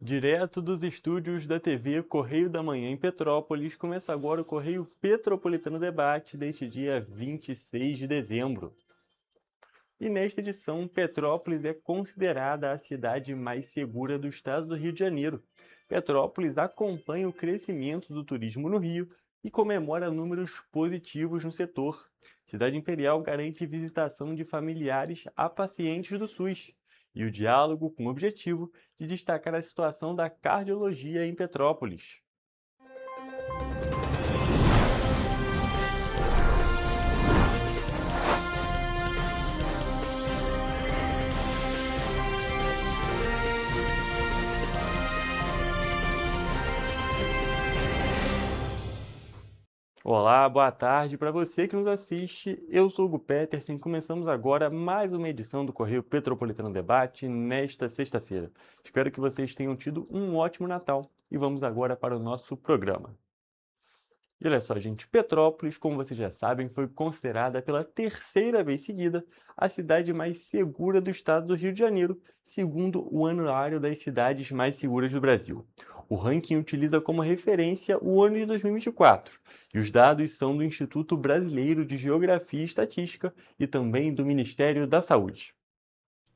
Direto dos estúdios da TV Correio da Manhã em Petrópolis, começa agora o Correio Petropolitano Debate deste dia 26 de dezembro. E nesta edição, Petrópolis é considerada a cidade mais segura do estado do Rio de Janeiro. Petrópolis acompanha o crescimento do turismo no Rio e comemora números positivos no setor. Cidade Imperial garante visitação de familiares a pacientes do SUS. E o diálogo com o objetivo de destacar a situação da cardiologia em Petrópolis. Olá, boa tarde para você que nos assiste. Eu sou o Hugo Petersen. Começamos agora mais uma edição do Correio Petropolitano Debate nesta sexta-feira. Espero que vocês tenham tido um ótimo Natal e vamos agora para o nosso programa. E olha só, gente, Petrópolis, como vocês já sabem, foi considerada pela terceira vez seguida a cidade mais segura do estado do Rio de Janeiro, segundo o Anuário das Cidades Mais Seguras do Brasil. O ranking utiliza como referência o ano de 2024, e os dados são do Instituto Brasileiro de Geografia e Estatística e também do Ministério da Saúde.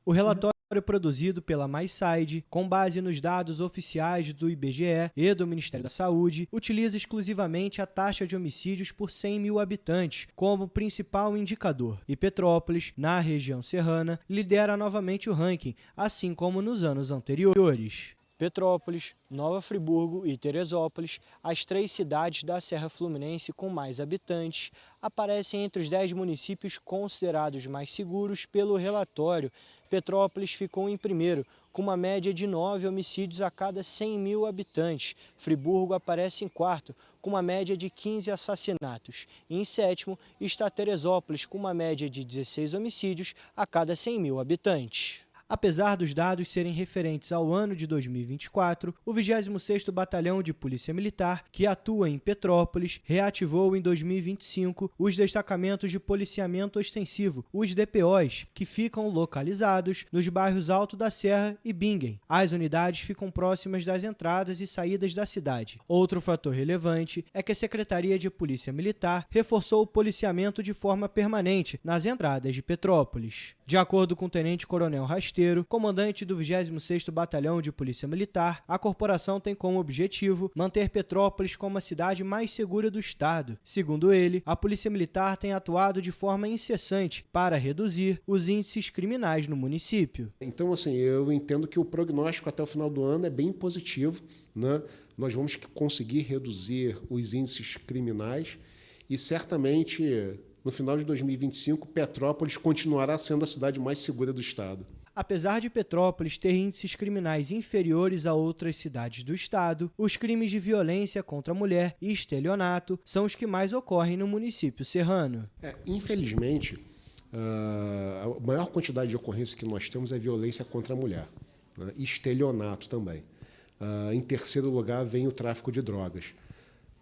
O relatório produzido pela MySide, com base nos dados oficiais do IBGE e do Ministério da Saúde, utiliza exclusivamente a taxa de homicídios por 100 mil habitantes como principal indicador. E Petrópolis, na região serrana, lidera novamente o ranking, assim como nos anos anteriores. Petrópolis, Nova Friburgo e Teresópolis, as três cidades da Serra Fluminense com mais habitantes, aparecem entre os 10 municípios considerados mais seguros pelo relatório. Petrópolis ficou em primeiro, com uma média de 9 homicídios a cada 100 mil habitantes. Friburgo aparece em quarto, com uma média de 15 assassinatos. E em sétimo está Teresópolis, com uma média de 16 homicídios a cada 100 mil habitantes. Apesar dos dados serem referentes ao ano de 2024, o 26º Batalhão de Polícia Militar, que atua em Petrópolis, reativou em 2025 os destacamentos de policiamento ostensivo, os DPOs, que ficam localizados nos bairros Alto da Serra e Bingen. As unidades ficam próximas das entradas e saídas da cidade. Outro fator relevante é que a Secretaria de Polícia Militar reforçou o policiamento de forma permanente nas entradas de Petrópolis. De acordo com o Tenente-Coronel Rasteiro, comandante do 26º Batalhão de Polícia Militar, a corporação tem como objetivo manter Petrópolis como a cidade mais segura do estado. Segundo ele, a Polícia Militar tem atuado de forma incessante para reduzir os índices criminais no município. Então, assim, eu entendo que o prognóstico até o final do ano é bem positivo, né? Nós vamos conseguir reduzir os índices criminais e certamente no final de 2025, Petrópolis continuará sendo a cidade mais segura do estado. Apesar de Petrópolis ter índices criminais inferiores a outras cidades do estado, os crimes de violência contra a mulher e estelionato são os que mais ocorrem no município serrano. Infelizmente, a maior quantidade de ocorrência que nós temos é violência contra a mulher, né? E estelionato também. Em terceiro lugar vem o tráfico de drogas.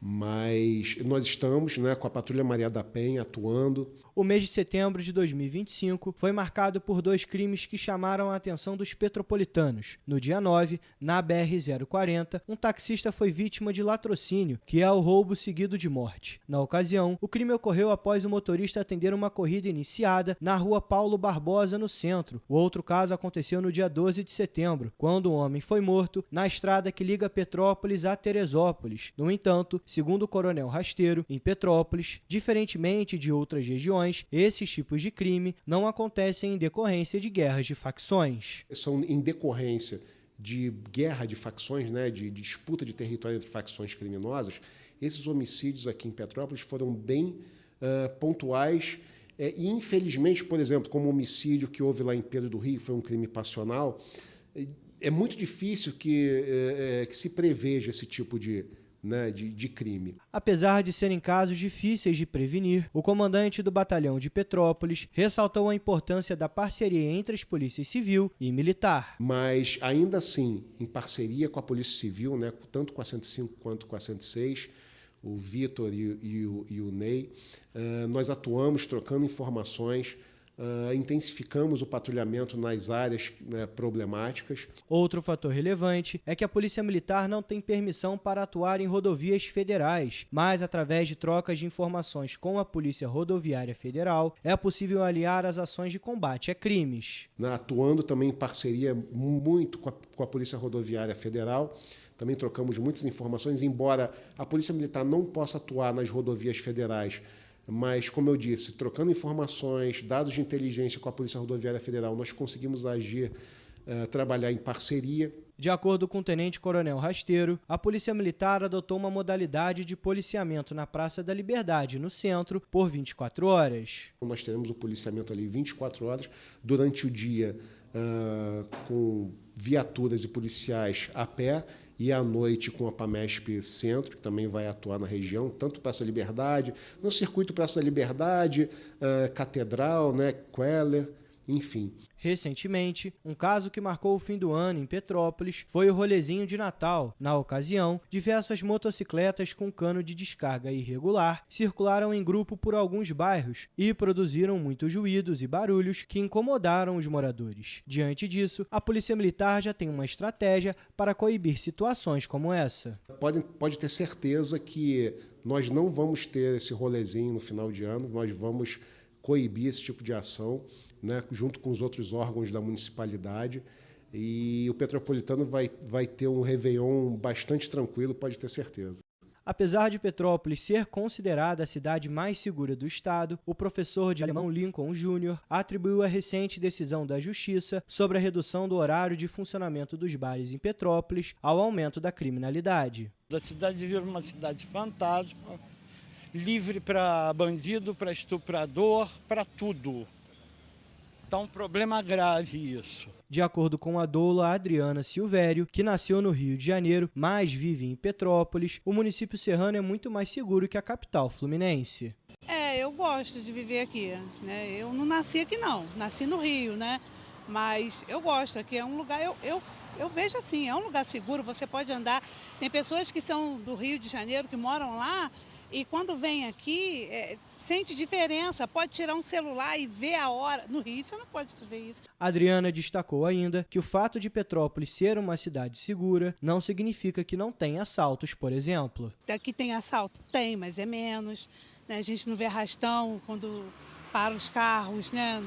Mas nós estamos, né, com a Patrulha Maria da Penha atuando. O mês de setembro de 2025 foi marcado por 2 crimes que chamaram a atenção dos petropolitanos. No dia 9, na BR-040, um taxista foi vítima de latrocínio, que é o roubo seguido de morte. Na ocasião, o crime ocorreu após o motorista atender uma corrida iniciada na rua Paulo Barbosa, no centro. O outro caso aconteceu no dia 12 de setembro, quando um homem foi morto na estrada que liga Petrópolis a Teresópolis. No entanto, segundo o coronel Rasteiro, em Petrópolis, diferentemente de outras regiões, esses tipos de crime não acontecem em decorrência de guerras de facções. São em decorrência de guerra de facções, né, de disputa de território entre facções criminosas. Esses homicídios aqui em Petrópolis foram bem pontuais e, infelizmente, por exemplo, como o homicídio que houve lá em Pedro do Rio, foi um crime passional, é muito difícil que se preveja esse tipo de crime. Apesar de serem casos difíceis de prevenir, o comandante do Batalhão de Petrópolis ressaltou a importância da parceria entre as polícias civil e militar. Mas, ainda assim, em parceria com a Polícia Civil, né, tanto com a 105 quanto com a 106, o Vitor e o Ney, nós atuamos trocando informações intensificamos o patrulhamento nas áreas, né, problemáticas. Outro fator relevante é que a Polícia Militar não tem permissão para atuar em rodovias federais, mas através de trocas de informações com a Polícia Rodoviária Federal é possível aliar as ações de combate a crimes. Atuando também em parceria muito com a Polícia Rodoviária Federal, também trocamos muitas informações, embora a Polícia Militar não possa atuar nas rodovias federais, mas, como eu disse, trocando informações, dados de inteligência com a Polícia Rodoviária Federal, nós conseguimos agir, trabalhar em parceria. De acordo com o Tenente-Coronel Rasteiro, a Polícia Militar adotou uma modalidade de policiamento na Praça da Liberdade, no centro, por 24 horas. Nós teremos o policiamento ali 24 horas, durante o dia, com viaturas e policiais a pé, e à noite com a PAMESP Centro, que também vai atuar na região, tanto Praça da Liberdade, no circuito Praça da Liberdade, Catedral, né, Queller, enfim. Recentemente, um caso que marcou o fim do ano em Petrópolis foi o rolezinho de Natal. Na ocasião, diversas motocicletas com cano de descarga irregular circularam em grupo por alguns bairros e produziram muitos ruídos e barulhos que incomodaram os moradores. Diante disso, a Polícia Militar já tem uma estratégia para coibir situações como essa. Pode ter certeza que nós não vamos ter esse rolezinho no final de ano, nós vamos coibir esse tipo de ação, né, junto com os outros órgãos da municipalidade, e o Petropolitano vai ter um Réveillon bastante tranquilo, pode ter certeza. Apesar de Petrópolis ser considerada a cidade mais segura do estado, o professor de alemão Lincoln Jr. atribuiu a recente decisão da Justiça sobre a redução do horário de funcionamento dos bares em Petrópolis ao aumento da criminalidade. A cidade vira uma cidade fantasma, livre para bandido, para estuprador, para tudo. Está um problema grave isso. De acordo com a doula Adriana Silvério, que nasceu no Rio de Janeiro, mas vive em Petrópolis, o município serrano é muito mais seguro que a capital fluminense. Eu gosto de viver aqui, né? Eu não nasci aqui não, nasci no Rio, né? Mas eu gosto, aqui é um lugar, eu vejo assim, é um lugar seguro, você pode andar. Tem pessoas que são do Rio de Janeiro, que moram lá, e quando vem aqui, sente diferença, pode tirar um celular e ver a hora. No Rio você não pode fazer isso. Adriana destacou ainda que o fato de Petrópolis ser uma cidade segura não significa que não tem assaltos, por exemplo. Aqui tem assalto? Tem, mas é menos. Né? A gente não vê arrastão quando para os carros, né?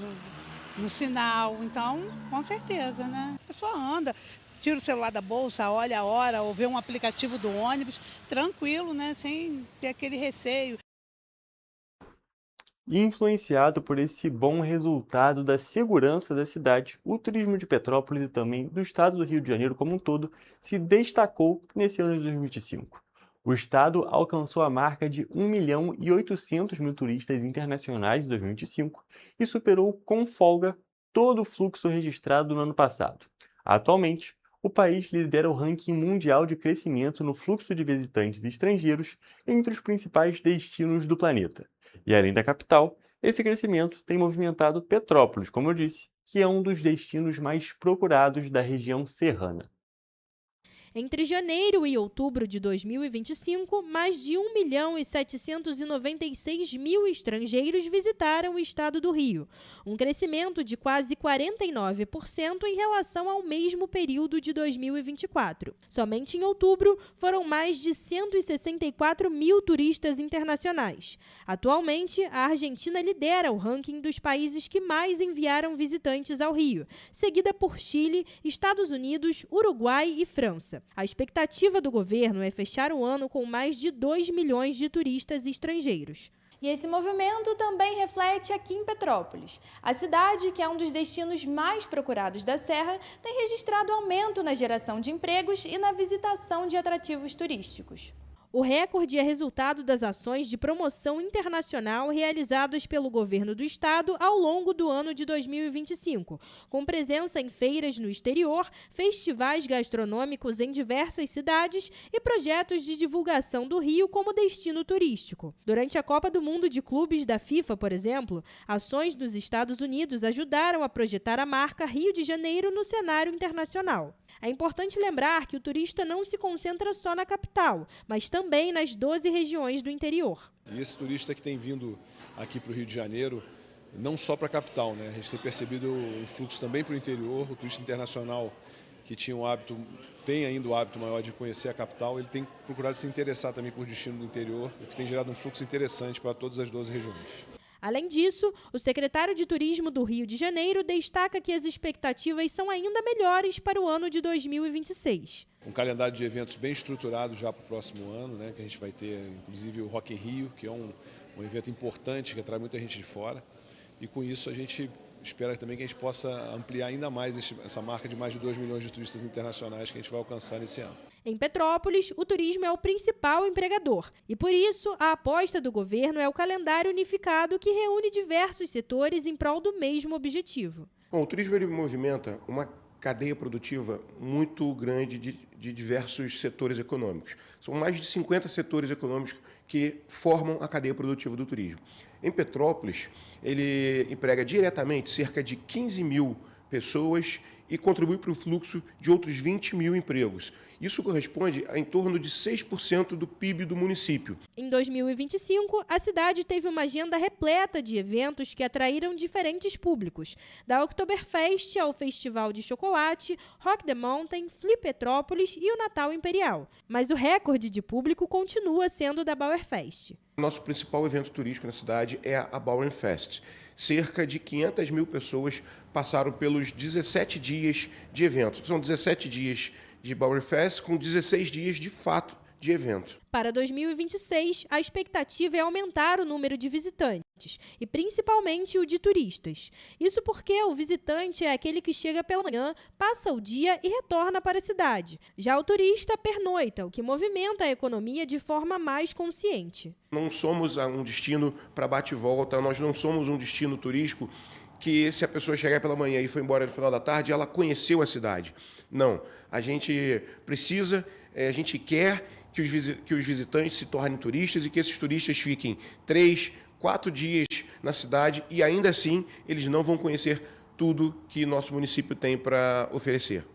no sinal. Então, com certeza, né? A pessoa anda, tira o celular da bolsa, olha a hora, ou vê um aplicativo do ônibus, tranquilo, né? Sem ter aquele receio. Influenciado por esse bom resultado da segurança da cidade, o turismo de Petrópolis e também do estado do Rio de Janeiro como um todo se destacou nesse ano de 2025. O estado alcançou a marca de 1.800.000 turistas internacionais em 2025 e superou com folga todo o fluxo registrado no ano passado. Atualmente, o país lidera o ranking mundial de crescimento no fluxo de visitantes estrangeiros entre os principais destinos do planeta. E além da capital, esse crescimento tem movimentado Petrópolis, como eu disse, que é um dos destinos mais procurados da região serrana. Entre janeiro e outubro de 2025, mais de 1.796.000 estrangeiros visitaram o estado do Rio, um crescimento de quase 49% em relação ao mesmo período de 2024. Somente em outubro, foram mais de 164.000 turistas internacionais. Atualmente, a Argentina lidera o ranking dos países que mais enviaram visitantes ao Rio, seguida por Chile, Estados Unidos, Uruguai e França. A expectativa do governo é fechar o ano com mais de 2 milhões de turistas estrangeiros. E esse movimento também reflete aqui em Petrópolis. A cidade, que é um dos destinos mais procurados da Serra, tem registrado aumento na geração de empregos e na visitação de atrativos turísticos. O recorde é resultado das ações de promoção internacional realizadas pelo governo do estado ao longo do ano de 2025, com presença em feiras no exterior, festivais gastronômicos em diversas cidades e projetos de divulgação do Rio como destino turístico. Durante a Copa do Mundo de Clubes da FIFA, por exemplo, ações dos Estados Unidos ajudaram a projetar a marca Rio de Janeiro no cenário internacional. É importante lembrar que o turista não se concentra só na capital, mas também nas 12 regiões do interior. E esse turista que tem vindo aqui para o Rio de Janeiro não só para a capital, né? A gente tem percebido um fluxo também para o interior, o turista internacional que tem ainda o hábito maior de conhecer a capital, ele tem procurado se interessar também por destino do interior, o que tem gerado um fluxo interessante para todas as 12 regiões. Além disso, o secretário de Turismo do Rio de Janeiro destaca que as expectativas são ainda melhores para o ano de 2026. Um calendário de eventos bem estruturado já para o próximo ano, né, que a gente vai ter inclusive o Rock in Rio, que é um evento importante que atrai muita gente de fora. E com isso a gente espera também que a gente possa ampliar ainda mais essa marca de mais de 2 milhões de turistas internacionais que a gente vai alcançar nesse ano. Em Petrópolis, o turismo é o principal empregador e, por isso, a aposta do governo é o calendário unificado que reúne diversos setores em prol do mesmo objetivo. Bom, o turismo ele movimenta uma cadeia produtiva muito grande de diversos setores econômicos. São mais de 50 setores econômicos que formam a cadeia produtiva do turismo. Em Petrópolis, ele emprega diretamente cerca de 15 mil pessoas e contribui para o fluxo de outros 20 mil empregos. Isso corresponde a em torno de 6% do PIB do município. Em 2025, a cidade teve uma agenda repleta de eventos que atraíram diferentes públicos, da Oktoberfest ao Festival de Chocolate, Rock the Mountain, Flip Petrópolis e o Natal Imperial. Mas o recorde de público continua sendo o da Bauerfest. Nosso principal evento turístico na cidade é a Bauernfest. Cerca de 500 mil pessoas passaram pelos 17 dias de evento. São 17 dias de Bauernfest com 16 dias de fato de evento. Para 2026, a expectativa é aumentar o número de visitantes e principalmente o de turistas. Isso porque o visitante é aquele que chega pela manhã, passa o dia e retorna para a cidade. Já o turista pernoita, o que movimenta a economia de forma mais consciente. Não somos um destino para bate e volta, nós não somos um destino turístico que se a pessoa chegar pela manhã e for embora no final da tarde, ela conheceu a cidade. Não, a gente precisa, a gente quer que os visitantes se tornem turistas e que esses turistas fiquem 3, 4 dias na cidade e ainda assim eles não vão conhecer tudo que nosso município tem para oferecer.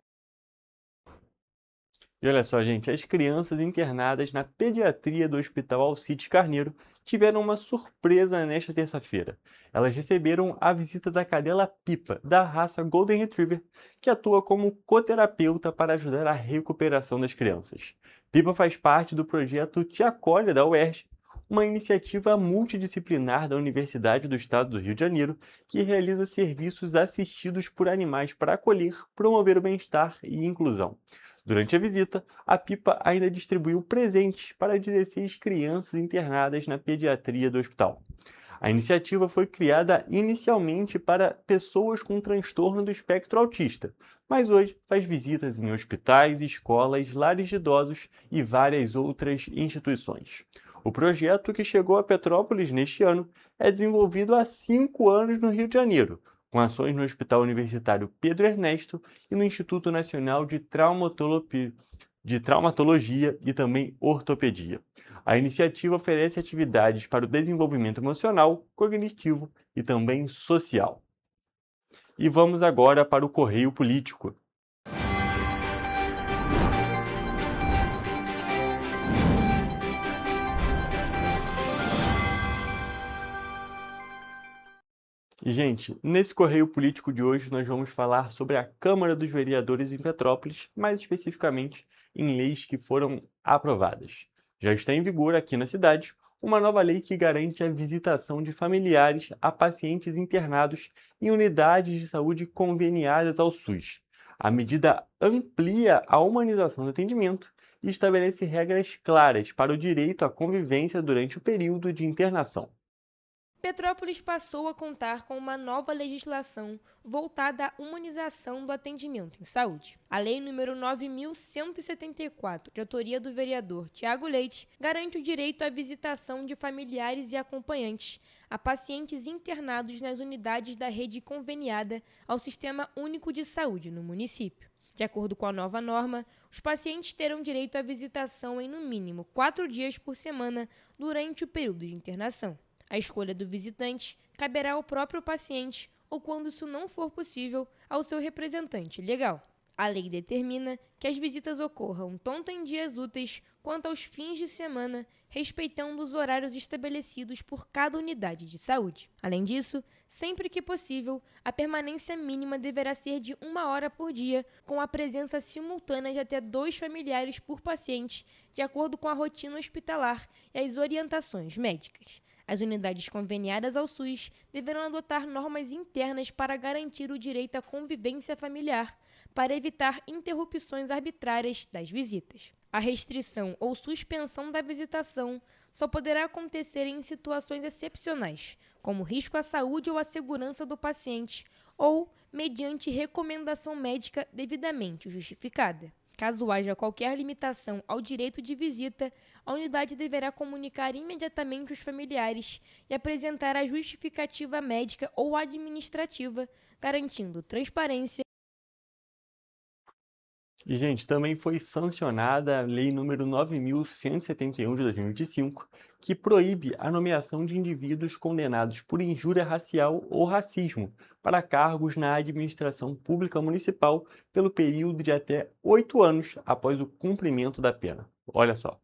E olha só, gente, as crianças internadas na pediatria do Hospital Alcides Carneiro tiveram uma surpresa nesta terça-feira. Elas receberam a visita da cadela Pipa, da raça Golden Retriever, que atua como coterapeuta para ajudar a recuperação das crianças. Pipa faz parte do projeto Te Acolhe da UERJ, uma iniciativa multidisciplinar da Universidade do Estado do Rio de Janeiro, que realiza serviços assistidos por animais para acolher, promover o bem-estar e inclusão. Durante a visita, a Pipa ainda distribuiu presentes para 16 crianças internadas na pediatria do hospital. A iniciativa foi criada inicialmente para pessoas com transtorno do espectro autista, mas hoje faz visitas em hospitais, escolas, lares de idosos e várias outras instituições. O projeto, que chegou a Petrópolis neste ano, é desenvolvido há 5 anos no Rio de Janeiro, com ações no Hospital Universitário Pedro Ernesto e no Instituto Nacional de Traumatologia e também Ortopedia. A iniciativa oferece atividades para o desenvolvimento emocional, cognitivo e também social. E vamos agora para o Correio Político. E, gente, nesse Correio Político de hoje nós vamos falar sobre a Câmara dos Vereadores em Petrópolis, mais especificamente em leis que foram aprovadas. Já está em vigor aqui na cidade uma nova lei que garante a visitação de familiares a pacientes internados em unidades de saúde conveniadas ao SUS. A medida amplia a humanização do atendimento e estabelece regras claras para o direito à convivência durante o período de internação. Petrópolis passou a contar com uma nova legislação voltada à humanização do atendimento em saúde. A Lei nº 9.174, de autoria do vereador Tiago Leite, garante o direito à visitação de familiares e acompanhantes a pacientes internados nas unidades da rede conveniada ao Sistema Único de Saúde no município. De acordo com a nova norma, os pacientes terão direito à visitação em, no mínimo, 4 dias por semana durante o período de internação. A escolha do visitante caberá ao próprio paciente ou, quando isso não for possível, ao seu representante legal. A lei determina que as visitas ocorram tanto em dias úteis quanto aos fins de semana, respeitando os horários estabelecidos por cada unidade de saúde. Além disso, sempre que possível, a permanência mínima deverá ser de 1 hora por dia, com a presença simultânea de até 2 familiares por paciente, de acordo com a rotina hospitalar e as orientações médicas. As unidades conveniadas ao SUS deverão adotar normas internas para garantir o direito à convivência familiar, para evitar interrupções arbitrárias das visitas. A restrição ou suspensão da visitação só poderá acontecer em situações excepcionais, como risco à saúde ou à segurança do paciente, ou mediante recomendação médica devidamente justificada. Caso haja qualquer limitação ao direito de visita, a unidade deverá comunicar imediatamente os familiares e apresentar a justificativa médica ou administrativa, garantindo transparência. E, gente, também foi sancionada a Lei nº 9.171 de 2025, que proíbe a nomeação de indivíduos condenados por injúria racial ou racismo para cargos na administração pública municipal pelo período de até 8 anos após o cumprimento da pena. Olha só.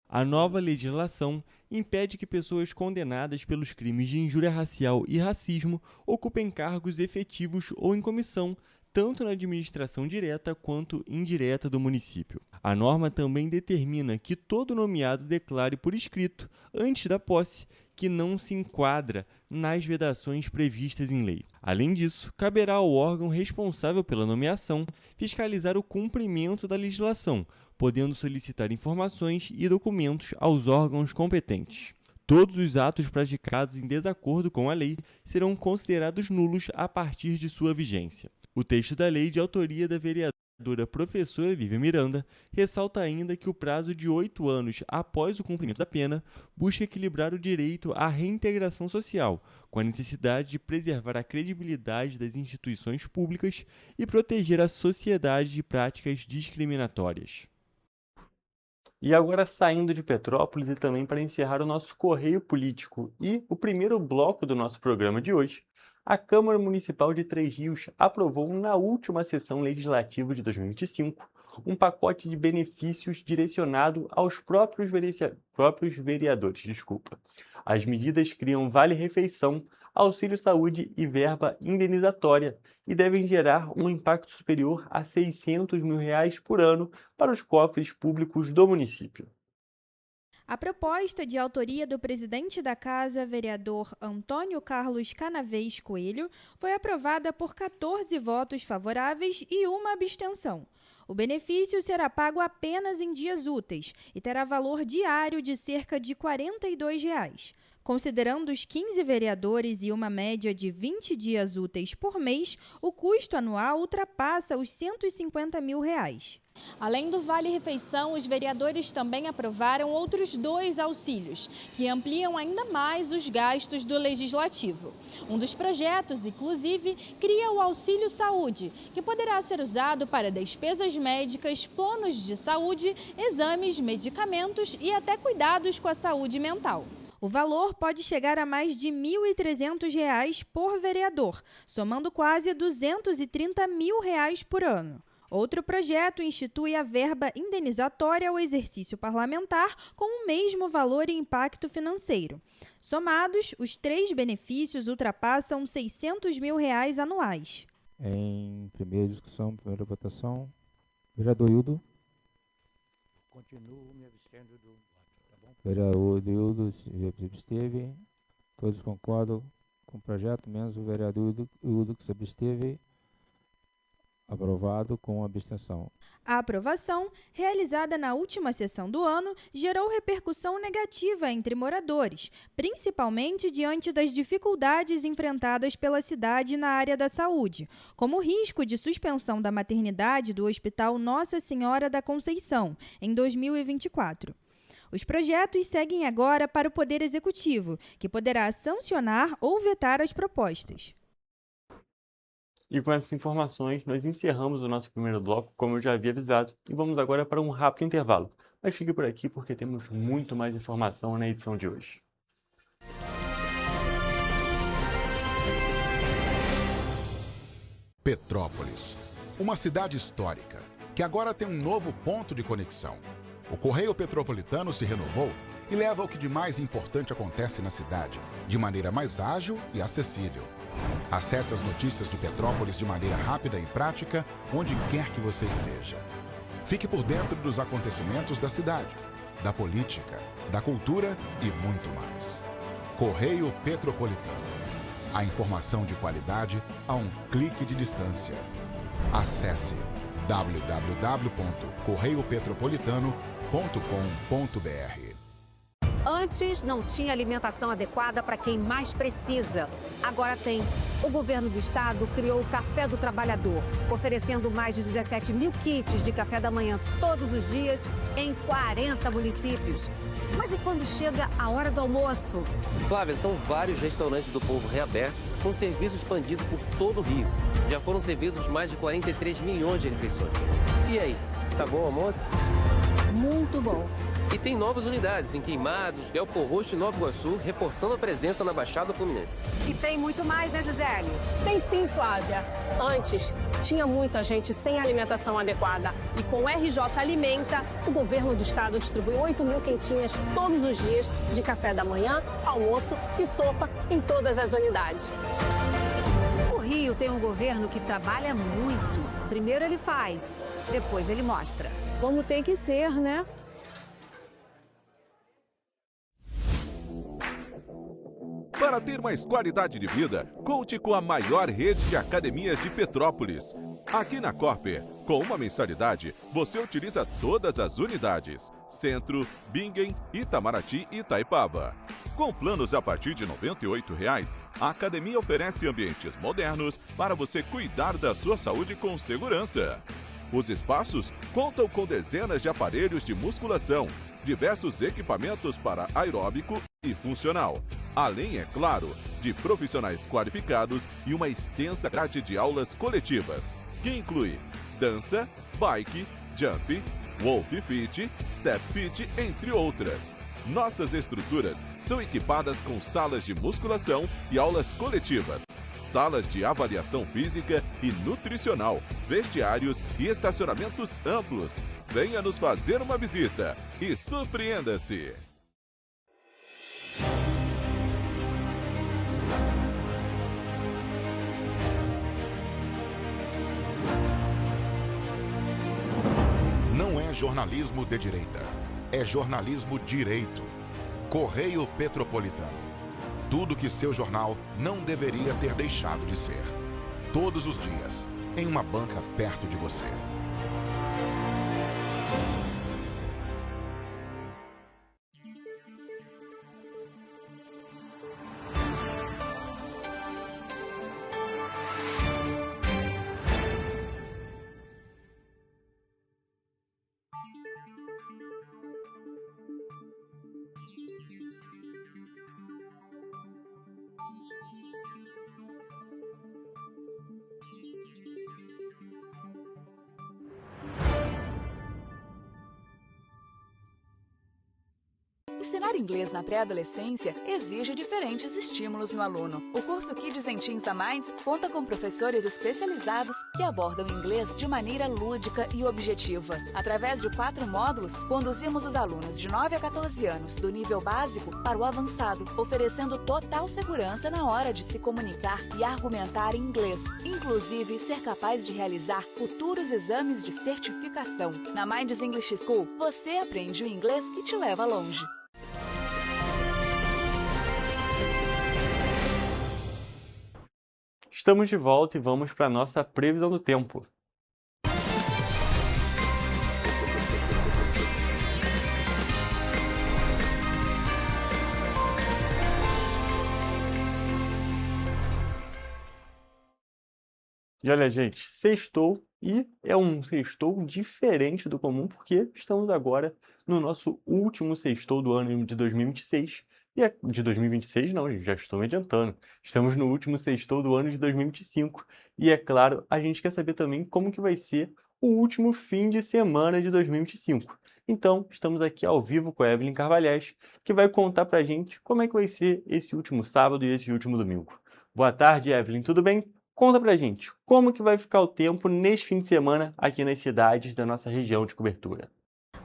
A nova legislação impede que pessoas condenadas pelos crimes de injúria racial e racismo ocupem cargos efetivos ou em comissão, tanto na administração direta quanto indireta do município. A norma também determina que todo nomeado declare por escrito, antes da posse, que não se enquadra nas vedações previstas em lei. Além disso, caberá ao órgão responsável pela nomeação fiscalizar o cumprimento da legislação, podendo solicitar informações e documentos aos órgãos competentes. Todos os atos praticados em desacordo com a lei serão considerados nulos a partir de sua vigência. O texto da lei, de autoria da vereadora professora Lívia Miranda, ressalta ainda que o prazo de 8 anos após o cumprimento da pena busca equilibrar o direito à reintegração social, com a necessidade de preservar a credibilidade das instituições públicas e proteger a sociedade de práticas discriminatórias. E agora, saindo de Petrópolis e também para encerrar o nosso correio político e o primeiro bloco do nosso programa de hoje, a Câmara Municipal de Três Rios aprovou na última sessão legislativa de 2025 um pacote de benefícios direcionado aos próprios vereadores. As medidas criam vale-refeição, auxílio saúde e verba indenizatória e devem gerar um impacto superior a R$ 600 mil por ano para os cofres públicos do município. A proposta, de autoria do presidente da Casa, vereador Antônio Carlos Canavês Coelho, foi aprovada por 14 votos favoráveis e uma abstenção. O benefício será pago apenas em dias úteis e terá valor diário de cerca de R$ 42. Considerando os 15 vereadores e uma média de 20 dias úteis por mês, o custo anual ultrapassa os R$ 150 mil. Além do Vale-Refeição, os vereadores também aprovaram outros 2 auxílios, que ampliam ainda mais os gastos do Legislativo. Um dos projetos, inclusive, cria o Auxílio Saúde, que poderá ser usado para despesas médicas, planos de saúde, exames, medicamentos e até cuidados com a saúde mental. O valor pode chegar a mais de R$ 1.300 por vereador, somando quase R$ 230 mil por ano. Outro projeto institui a verba indenizatória ao exercício parlamentar com o mesmo valor e impacto financeiro. Somados, os 3 benefícios ultrapassam R$ 600 mil anuais. Em primeira discussão, primeira votação, vereador Hildo. Continuo me abstendo do voto, tá bom? Vereador Hildo se absteve. Todos concordam com o projeto, menos o vereador Hildo que se absteve. Aprovado com abstenção. A aprovação, realizada na última sessão do ano, gerou repercussão negativa entre moradores, principalmente diante das dificuldades enfrentadas pela cidade na área da saúde, como o risco de suspensão da maternidade do Hospital Nossa Senhora da Conceição, em 2024. Os projetos seguem agora para o Poder Executivo, que poderá sancionar ou vetar as propostas. E com essas informações, nós encerramos o nosso primeiro bloco, como eu já havia avisado, e vamos agora para um rápido intervalo. Mas fique por aqui porque temos muito mais informação na edição de hoje. Petrópolis, uma cidade histórica, que agora tem um novo ponto de conexão. O Correio Petropolitano se renovou e leva o que de mais importante acontece na cidade, de maneira mais ágil e acessível. Acesse as notícias de Petrópolis de maneira rápida e prática, onde quer que você esteja. Fique por dentro dos acontecimentos da cidade, da política, da cultura e muito mais. Correio Petropolitano. A informação de qualidade a um clique de distância. Acesse www.correiopetropolitano.com.br. Antes não tinha alimentação adequada para quem mais precisa. Agora tem. O governo do estado criou o Café do Trabalhador, oferecendo mais de 17 mil kits de café da manhã todos os dias em 40 municípios. Mas e quando chega a hora do almoço? Flávia, são vários restaurantes do povo reabertos com serviço expandido por todo o Rio. Já foram servidos mais de 43 milhões de refeições. E aí, tá bom o almoço? Muito bom. E tem novas unidades em Queimados, Belfor Roxo e Nova Iguaçu, reforçando a presença na Baixada Fluminense. E tem muito mais, né, Gisele? Tem sim, Flávia. Antes, tinha muita gente sem alimentação adequada. E com o RJ Alimenta, o governo do estado distribui 8 mil quentinhas todos os dias de café da manhã, almoço e sopa em todas as unidades. O Rio tem um governo que trabalha muito. Primeiro ele faz, depois ele mostra. Como tem que ser, né? Para ter mais qualidade de vida, conte com a maior rede de academias de Petrópolis. Aqui na Corper, com uma mensalidade, você utiliza todas as unidades: Centro, Bingen, Itamaraty e Itaipava. Com planos a partir de R$ 98,00, a academia oferece ambientes modernos para você cuidar da sua saúde com segurança. Os espaços contam com dezenas de aparelhos de musculação, diversos equipamentos para aeróbico e funcional, além, é claro, de profissionais qualificados e uma extensa grade de aulas coletivas, que inclui dança, bike, jump, wolf fit, step fit, entre outras. Nossas estruturas são equipadas com salas de musculação e aulas coletivas, salas de avaliação física e nutricional, vestiários e estacionamentos amplos. Venha nos fazer uma visita e surpreenda-se! Não é jornalismo de direita, é jornalismo direito. Correio Petropolitano. Tudo que seu jornal não deveria ter deixado de ser. Todos os dias, em uma banca perto de você. Ensinar inglês na pré-adolescência exige diferentes estímulos no aluno. O curso Kids and Teens da Minds conta com professores especializados que abordam inglês de maneira lúdica e objetiva. Através de 4 módulos, conduzimos os alunos de 9 a 14 anos do nível básico para o avançado, oferecendo total segurança na hora de se comunicar e argumentar em inglês, inclusive ser capaz de realizar futuros exames de certificação. Na Minds English School, você aprende o inglês que te leva longe. Estamos de volta e vamos para a nossa previsão do tempo. E olha, gente, sextou e é um sextou diferente do comum porque estamos agora no nosso último sextou do ano de 2026. E de 2026 não, gente, já estou me adiantando. Estamos no último sextou do ano de 2025. E é claro, a gente quer saber também como que vai ser o último fim de semana de 2025. Então, estamos aqui ao vivo com a Evelyn Carvalhais, que vai contar pra gente como é que vai ser esse último sábado e esse último domingo. Boa tarde, Evelyn, tudo bem? Conta pra gente, como que vai ficar o tempo neste fim de semana aqui nas cidades da nossa região de cobertura?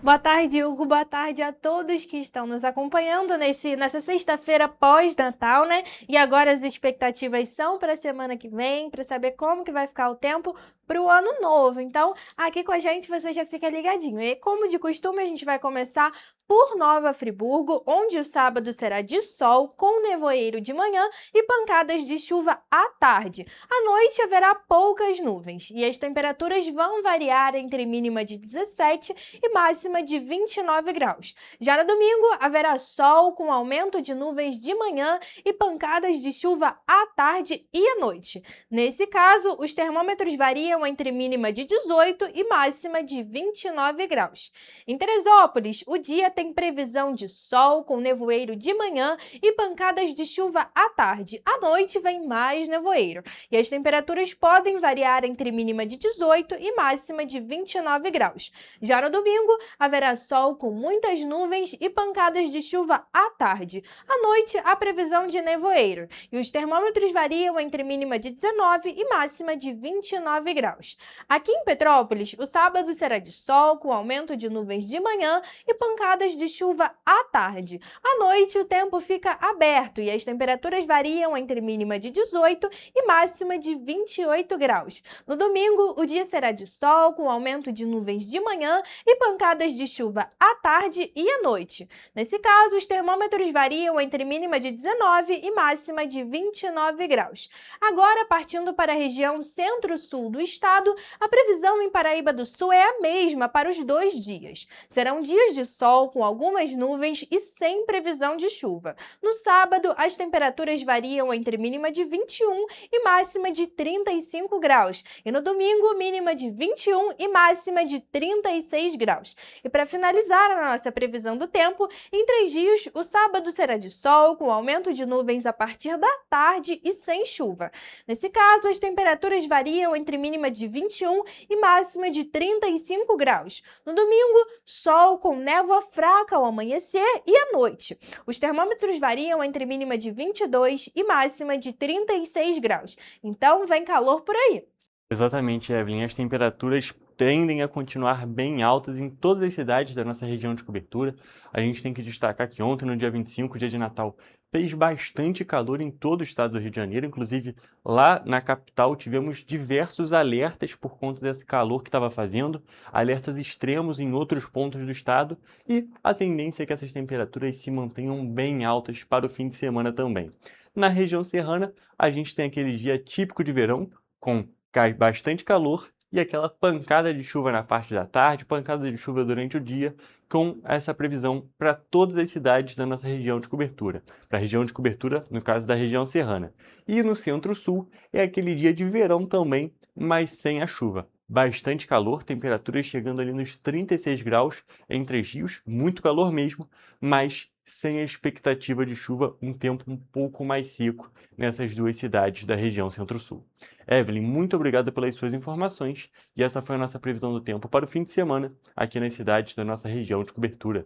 Boa tarde, Hugo. Boa tarde a todos que estão nos acompanhando nessa sexta-feira pós-Natal, né? E agora as expectativas são para a semana que vem, para saber como que vai ficar o tempo para o ano novo. Então, aqui com a gente você já fica ligadinho. E como de costume, a gente vai começar por Nova Friburgo, onde o sábado será de sol, com nevoeiro de manhã e pancadas de chuva à tarde. À noite haverá poucas nuvens e as temperaturas vão variar entre mínima de 17 e máxima de 29 graus. Já no domingo, haverá sol com aumento de nuvens de manhã e pancadas de chuva à tarde e à noite. Nesse caso, os termômetros variam entre mínima de 18 e máxima de 29 graus. Em Teresópolis, o dia tem previsão de sol com nevoeiro de manhã e pancadas de chuva à tarde. À noite vem mais nevoeiro. E as temperaturas podem variar entre mínima de 18 e máxima de 29 graus. Já no domingo, haverá sol com muitas nuvens e pancadas de chuva à tarde. À noite, há previsão de nevoeiro. E os termômetros variam entre mínima de 19 e máxima de 29 graus. Aqui em Petrópolis, o sábado será de sol com aumento de nuvens de manhã e pancadas de chuva à tarde. À noite, o tempo fica aberto e as temperaturas variam entre mínima de 18 e máxima de 28 graus. No domingo, o dia será de sol com aumento de nuvens de manhã e pancadas de chuva à tarde e à noite. Nesse caso, os termômetros variam entre mínima de 19 e máxima de 29 graus. Agora, partindo para a região centro-sul do estado, a previsão em Paraíba do Sul é a mesma para os 2 dias. Serão dias de sol com algumas nuvens e sem previsão de chuva. No sábado, as temperaturas variam entre mínima de 21 e máxima de 35 graus. E no domingo, mínima de 21 e máxima de 36 graus. E para finalizar a nossa previsão do tempo, em 3 dias, o sábado será de sol, com aumento de nuvens a partir da tarde e sem chuva. Nesse caso, as temperaturas variam entre mínima de 21 e máxima de 35 graus. No domingo, sol com névoa fraca ao amanhecer e à noite. Os termômetros variam entre mínima de 22 e máxima de 36 graus. Então, vem calor por aí. Exatamente, Evelyn. As temperaturas tendem a continuar bem altas em todas as cidades da nossa região de cobertura. A gente tem que destacar que ontem, no dia 25, dia de Natal, fez bastante calor em todo o estado do Rio de Janeiro. Inclusive, lá na capital, tivemos diversos alertas por conta desse calor que estava fazendo, alertas extremos em outros pontos do estado, e a tendência é que essas temperaturas se mantenham bem altas para o fim de semana também. Na região serrana, a gente tem aquele dia típico de verão, com bastante calor e aquela pancada de chuva na parte da tarde, pancada de chuva durante o dia, com essa previsão para todas as cidades da nossa região de cobertura. Para a região de cobertura, no caso da região serrana. E no centro-sul é aquele dia de verão também, mas sem a chuva. Bastante calor, temperaturas chegando ali nos 36 graus em 3 rios, muito calor mesmo, mas sem a expectativa de chuva, um tempo um pouco mais seco nessas 2 cidades da região centro-sul. Evelyn, muito obrigado pelas suas informações e essa foi a nossa previsão do tempo para o fim de semana aqui nas cidades da nossa região de cobertura.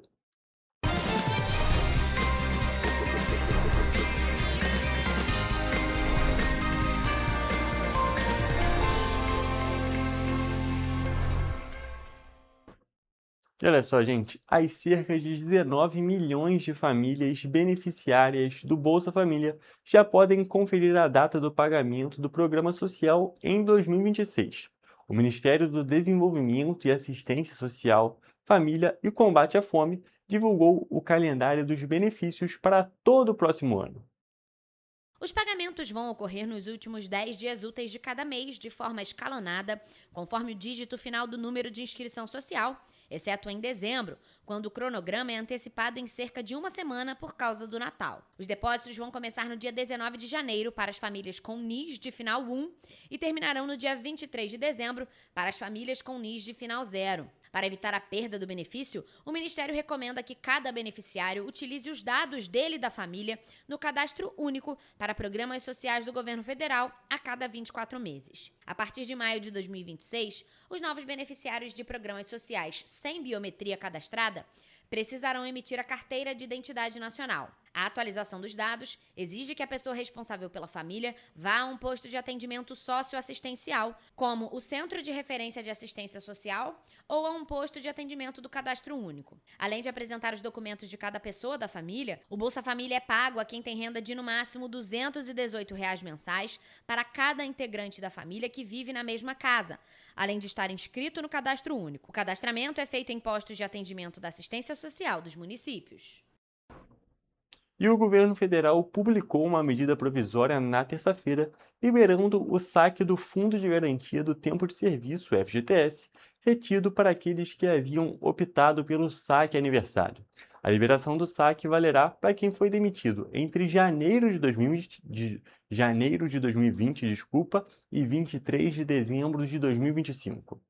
E olha só, gente, as cerca de 19 milhões de famílias beneficiárias do Bolsa Família já podem conferir a data do pagamento do Programa Social em 2026. O Ministério do Desenvolvimento e Assistência Social, Família e Combate à Fome divulgou o calendário dos benefícios para todo o próximo ano. Os pagamentos vão ocorrer nos últimos 10 dias úteis de cada mês, de forma escalonada, conforme o dígito final do número de inscrição social, exceto em dezembro, quando o cronograma é antecipado em cerca de 1 semana por causa do Natal. Os depósitos vão começar no dia 19 de janeiro para as famílias com NIS de final 1 e terminarão no dia 23 de dezembro para as famílias com NIS de final 0. Para evitar a perda do benefício, o Ministério recomenda que cada beneficiário utilize os dados dele e da família no cadastro único para programas sociais do governo federal a cada 24 meses. A partir de maio de 2026, os novos beneficiários de programas sociais sem biometria cadastrada precisarão emitir a carteira de identidade nacional. A atualização dos dados exige que a pessoa responsável pela família vá a um posto de atendimento socioassistencial, como o Centro de Referência de Assistência Social ou a um posto de atendimento do Cadastro Único. Além de apresentar os documentos de cada pessoa da família, o Bolsa Família é pago a quem tem renda de no máximo R$ 218 mensais para cada integrante da família que vive na mesma casa, além de estar inscrito no Cadastro Único. O cadastramento é feito em postos de atendimento da assistência social dos municípios. E o governo federal publicou uma medida provisória na terça-feira, liberando o saque do Fundo de Garantia do Tempo de Serviço, FGTS, retido para aqueles que haviam optado pelo saque aniversário. A liberação do saque valerá para quem foi demitido entre janeiro de 2020 e 23 de dezembro de 2025.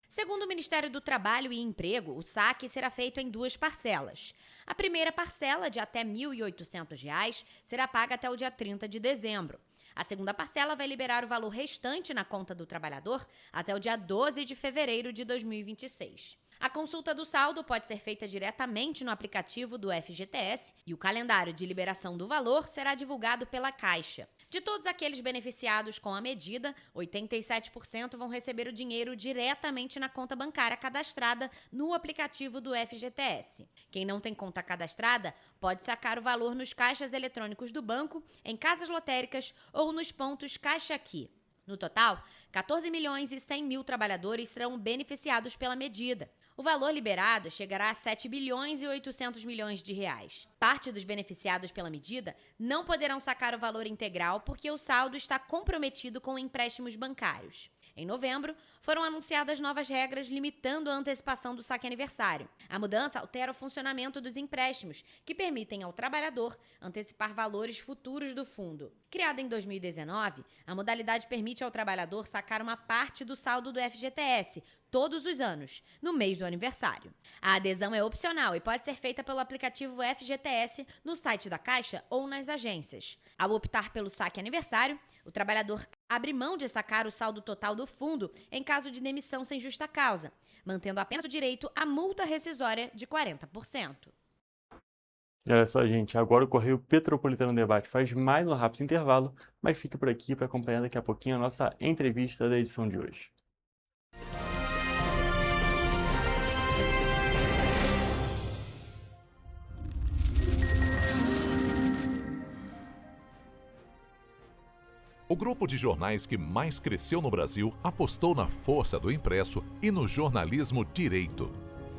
Segundo o Ministério do Trabalho e Emprego, o saque será feito em 2 parcelas. A primeira parcela, de até R$ 1.800, será paga até o dia 30 de dezembro. A segunda parcela vai liberar o valor restante na conta do trabalhador até o dia 12 de fevereiro de 2026. A consulta do saldo pode ser feita diretamente no aplicativo do FGTS e o calendário de liberação do valor será divulgado pela Caixa. De todos aqueles beneficiados com a medida, 87% vão receber o dinheiro diretamente na conta bancária cadastrada no aplicativo do FGTS. Quem não tem conta cadastrada pode sacar o valor nos caixas eletrônicos do banco, em casas lotéricas ou nos pontos Caixa Aqui. No total, 14 milhões e 100 mil trabalhadores serão beneficiados pela medida. O valor liberado chegará a 7 bilhões e 800 milhões de reais. Parte dos beneficiados pela medida não poderão sacar o valor integral porque o saldo está comprometido com empréstimos bancários. Em novembro, foram anunciadas novas regras limitando a antecipação do saque aniversário. A mudança altera o funcionamento dos empréstimos, que permitem ao trabalhador antecipar valores futuros do fundo. Criada em 2019, a modalidade permite ao trabalhador sacar uma parte do saldo do FGTS, todos os anos, no mês do aniversário. A adesão é opcional e pode ser feita pelo aplicativo FGTS no site da Caixa ou nas agências. Ao optar pelo saque aniversário, o trabalhador abre mão de sacar o saldo total do fundo em caso de demissão sem justa causa, mantendo apenas o direito à multa rescisória de 40%. Olha só, gente, agora o Correio Petropolitano Debate faz mais um rápido intervalo, mas fique por aqui para acompanhar daqui a pouquinho a nossa entrevista da edição de hoje. O grupo de jornais que mais cresceu no Brasil apostou na força do impresso e no jornalismo direito.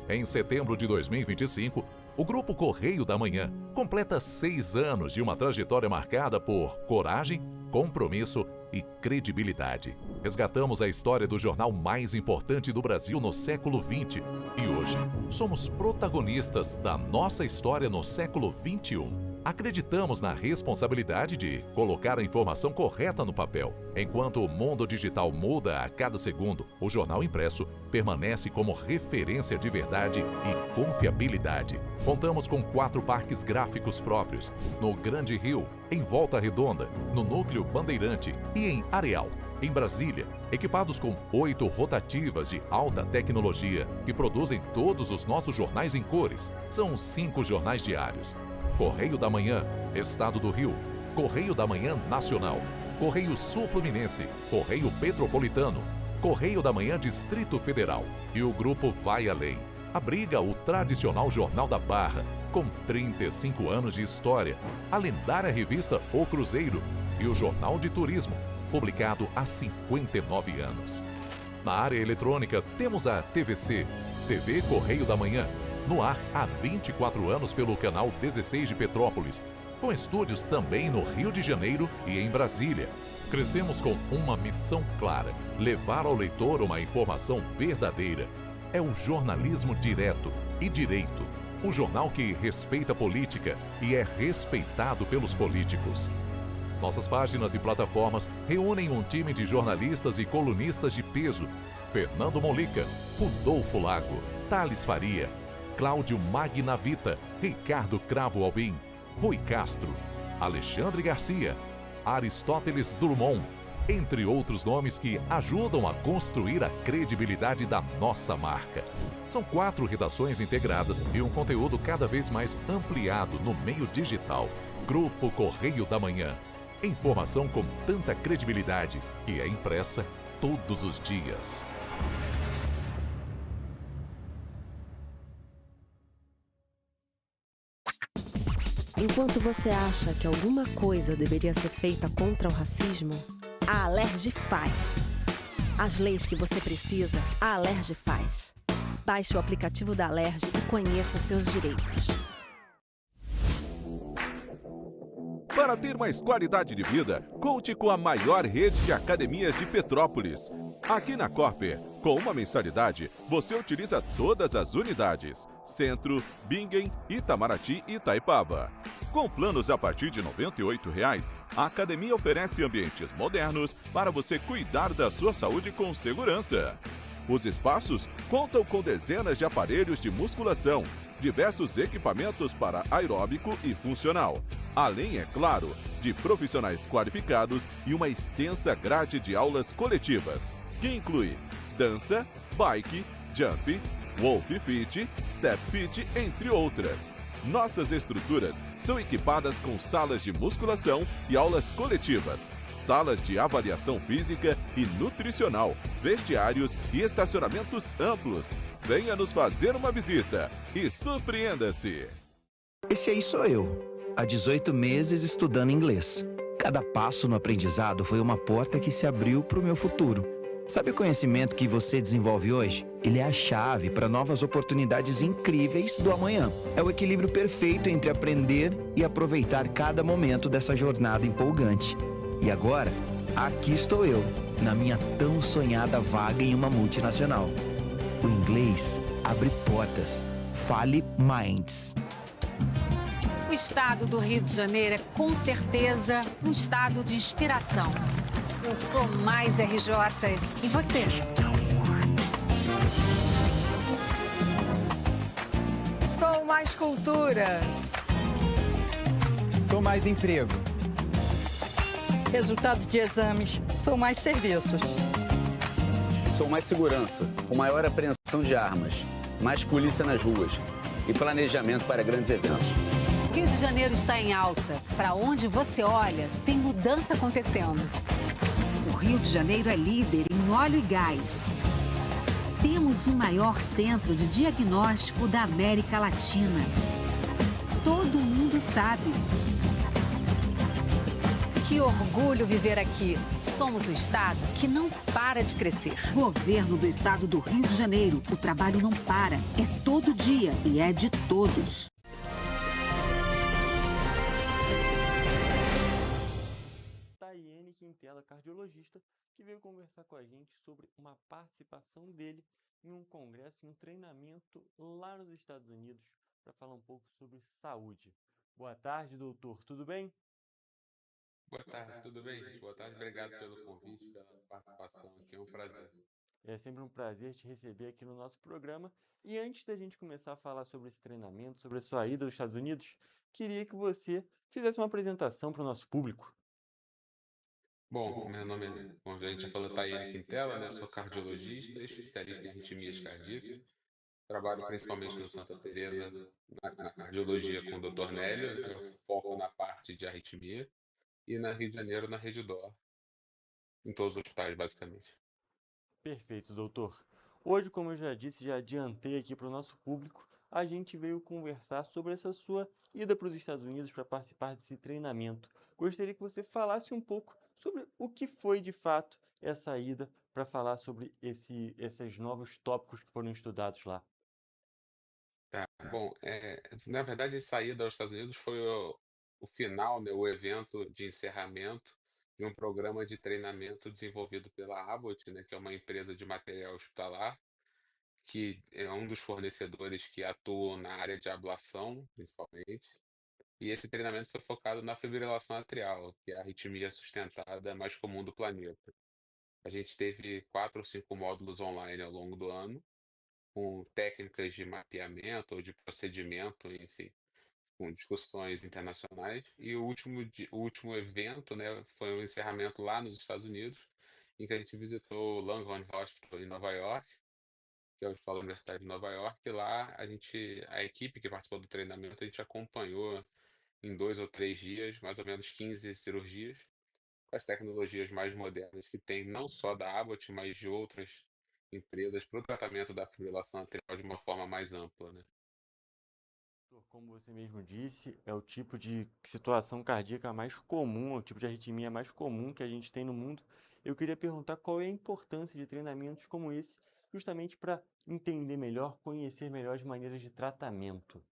Em setembro de 2025, o Grupo Correio da Manhã completa 6 anos de uma trajetória marcada por coragem, compromisso e credibilidade. Resgatamos a história do jornal mais importante do Brasil no século XX e hoje somos protagonistas da nossa história no século XXI. Acreditamos na responsabilidade de colocar a informação correta no papel. Enquanto o mundo digital muda a cada segundo, o jornal impresso permanece como referência de verdade e confiabilidade. Contamos com 4 parques gráficos próprios, no Grande Rio, em Volta Redonda, no Núcleo Bandeirante e em Areal. Em Brasília, equipados com 8 rotativas de alta tecnologia que produzem todos os nossos jornais em cores. São 5 jornais diários. Correio da Manhã, Estado do Rio, Correio da Manhã Nacional, Correio Sul-Fluminense, Correio Petropolitano, Correio da Manhã Distrito Federal. E o grupo vai além. Abriga o tradicional Jornal da Barra, com 35 anos de história, a lendária revista O Cruzeiro e o Jornal de Turismo, publicado há 59 anos. Na área eletrônica, temos a TVC, TV Correio da Manhã, no ar há 24 anos pelo canal 16 de Petrópolis, com estúdios também no Rio de Janeiro e em Brasília. Crescemos com uma missão clara: levar ao leitor uma informação verdadeira. É o jornalismo direto e direito, um jornal que respeita a política e é respeitado pelos políticos. Nossas páginas e plataformas reúnem um time de jornalistas e colunistas de peso: Fernando Molica, Rodolfo Lago, Thales Faria, Cláudio Magnavita, Ricardo Cravo Albim, Rui Castro, Alexandre Garcia, Aristóteles Drummond, entre outros nomes que ajudam a construir a credibilidade da nossa marca. São 4 redações integradas e um conteúdo cada vez mais ampliado no meio digital. Grupo Correio da Manhã. Informação com tanta credibilidade que é impressa todos os dias. Enquanto você acha que alguma coisa deveria ser feita contra o racismo, a Alerj faz. As leis que você precisa, a Alerj faz. Baixe o aplicativo da Alerj e conheça seus direitos. Para ter mais qualidade de vida, conte com a maior rede de academias de Petrópolis. Aqui na Corper, com uma mensalidade, você utiliza todas as unidades: Centro, Bingen, Itamaraty e Itaipava. Com planos a partir de R$ 98,00, a academia oferece ambientes modernos para você cuidar da sua saúde com segurança. Os espaços contam com dezenas de aparelhos de musculação, diversos equipamentos para aeróbico e funcional, além, é claro, de profissionais qualificados e uma extensa grade de aulas coletivas, que inclui dança, bike, jump, Wolf Fit, Step Fit, entre outras. Nossas estruturas são equipadas com salas de musculação e aulas coletivas, salas de avaliação física e nutricional, vestiários e estacionamentos amplos. Venha nos fazer uma visita e surpreenda-se! Esse aí sou eu, há 18 meses estudando inglês. Cada passo no aprendizado foi uma porta que se abriu para o meu futuro. Sabe o conhecimento que você desenvolve hoje? Ele é a chave para novas oportunidades incríveis do amanhã. É o equilíbrio perfeito entre aprender e aproveitar cada momento dessa jornada empolgante. E agora, aqui estou eu, na minha tão sonhada vaga em uma multinacional. O inglês abre portas. Fale Minds. O estado do Rio de Janeiro é com certeza um estado de inspiração. Eu sou mais RJ. E você? Sou mais cultura. Sou mais emprego. Resultado de exames, sou mais serviços. Sou mais segurança, com maior apreensão de armas, mais polícia nas ruas e planejamento para grandes eventos. Rio de Janeiro está em alta. Para onde você olha, tem mudança acontecendo. O Rio de Janeiro é líder em óleo e gás. Temos o maior centro de diagnóstico da América Latina. Todo mundo sabe. Que orgulho viver aqui. Somos o estado que não para de crescer. Governo do estado do Rio de Janeiro. O trabalho não para. É todo dia e é de todos. Tayene Quintela, cardiologista, que veio conversar com a gente sobre uma participação dele em um congresso, em um treinamento lá nos Estados Unidos, para falar um pouco sobre saúde. Boa tarde, doutor. Tudo bem? Boa tarde, tudo bem, gente? Boa tarde, obrigado pelo convite, pela participação aqui, é um prazer. É sempre um prazer te receber aqui no nosso programa. E antes da gente começar a falar sobre esse treinamento, sobre a sua ida aos Estados Unidos, queria que você fizesse uma apresentação para o nosso público. Bom, meu nome é, como a gente já falou, Tayene Quintela, né? Sou cardiologista, especialista em arritmias cardíacas. Trabalho principalmente no Santa Teresa, na cardiologia com o Dr. Nélio, né? Eu foco na parte de arritmia. E na Rio de Janeiro, na Rede D'Or, em todos os hospitais, basicamente. Perfeito, doutor. Hoje, como eu já disse, já adiantei aqui para o nosso público, a gente veio conversar sobre essa sua ida para os Estados Unidos para participar desse treinamento. Gostaria que você falasse um pouco sobre o que foi, de fato, essa ida para falar sobre esses novos tópicos que foram estudados lá. Tá, bom, na verdade, essa ida aos Estados Unidos foi o final, né, o evento de encerramento de um programa de treinamento desenvolvido pela Abbott, né, que é uma empresa de material hospitalar, que é um dos fornecedores que atuam na área de ablação, principalmente. E esse treinamento foi focado na fibrilação atrial, que é a arritmia sustentada mais comum do planeta. A gente teve 4 ou 5 módulos online ao longo do ano, com técnicas de mapeamento ou de procedimento, enfim, com discussões internacionais. E o último evento, né, foi um encerramento lá nos Estados Unidos, em que a gente visitou o Langhorne Hospital em Nova York, que é o Hospital da Universidade de Nova York, e lá a equipe que participou do treinamento, a gente acompanhou em 2 ou 3 dias, mais ou menos 15 cirurgias, com as tecnologias mais modernas que tem, não só da Abbott, mas de outras empresas para o tratamento da fibrilação atrial de uma forma mais ampla, né? Como você mesmo disse, é o tipo de situação cardíaca mais comum, é o tipo de arritmia mais comum que a gente tem no mundo. Eu queria perguntar qual é a importância de treinamentos como esse, justamente para entender melhor, conhecer melhor as maneiras de tratamento.